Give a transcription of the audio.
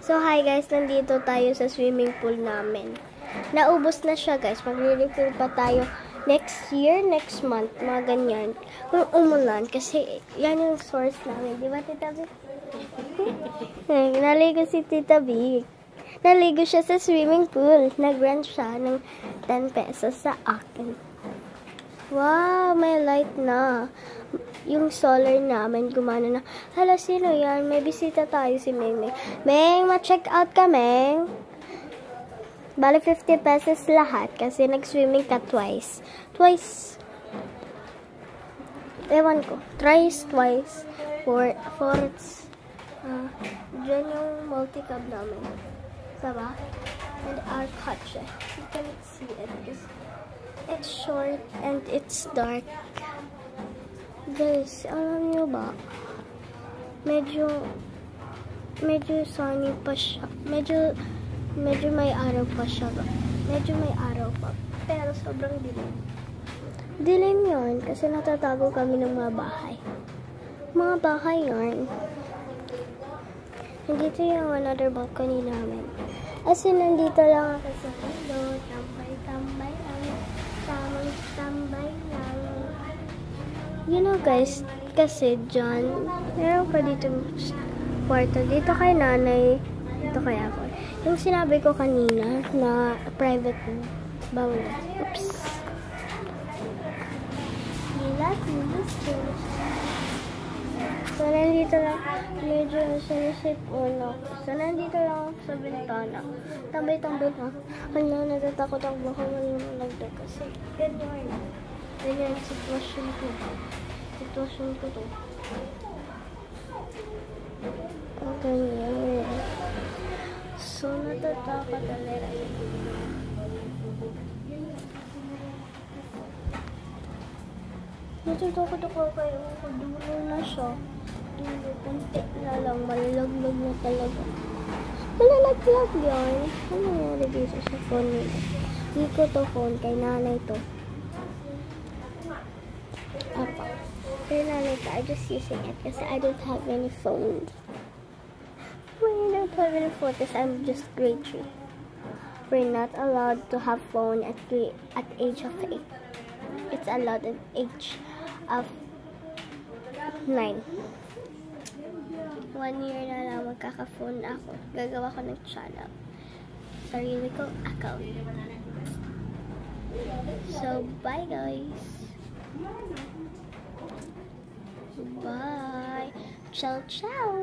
So, hi guys, nandito tayo sa swimming pool namin. Naubos na siya guys. Magre-refill pa tayo next year, next month, mga ganyan. Kung umulan, kasi yan yung source namin. Di ba, Tita B? Naligo si Tita B. Naligo siya sa swimming pool. Nag-rent siya ng 10 pesos sa akin. Wow, may light na. Yung solar namin gumana na. Hala, sino yan? May bisita tayo si Meng Meng. Meng, ma-check out ka, Meng. Bali 50 pesos lahat kasi nag-swimming ka twice. Twice. Ewan ko. Thrice, twice. Fourths. Diyan yung multi-cab namin. Diba? And our kotse. You can't see it because it's short and it's dark. Guys, alam nyo ba? Medyo sunny pa siya. Medyo may araw pa siya. Medyo may araw pa. Pero sobrang dilim. Dilim yun kasi natatago kami ng mga bahay. Mga bahay yun. Nandito yung another balcony namin. As in, nandito lang ako sa condo. Tambay-tambay lang. Tambay lang. You know guys, kasi dyan, meron pa dito kwarto. Dito kay nanay, dito kay ako. Yung sinabi ko kanina na private room. Bawal na. Oops. Let me change. So, nandito lang. Medyo sinisip ulo. So, nandito lang sa bintana. Tambay-tambay na. Hala, natatakot ako baka malunod na kasi ganyan. Ganyan yung sitwasyon ko. Sitwasyon ko to. Ganyan. So, natatakot talaga. Natatakot ako kayo. Dulo na siya. Dulo. Kunti na lang. Malalaglag na talaga. Malalaglag yan. Ano nangyari dito sa phone nila? Hindi ko to phone. Kay nanay to. Apa. Kay nanay to. I'm just using it because I don't have any phone. When I don't have any phone because I'm just grade 3. We're not allowed to have phone at age of 8. It's allowed at age of 9. 1 year na lang magkaka-phone ako. Gagawa ko ng channel. Sarili kong account. So, bye guys. Bye. Ciao, ciao.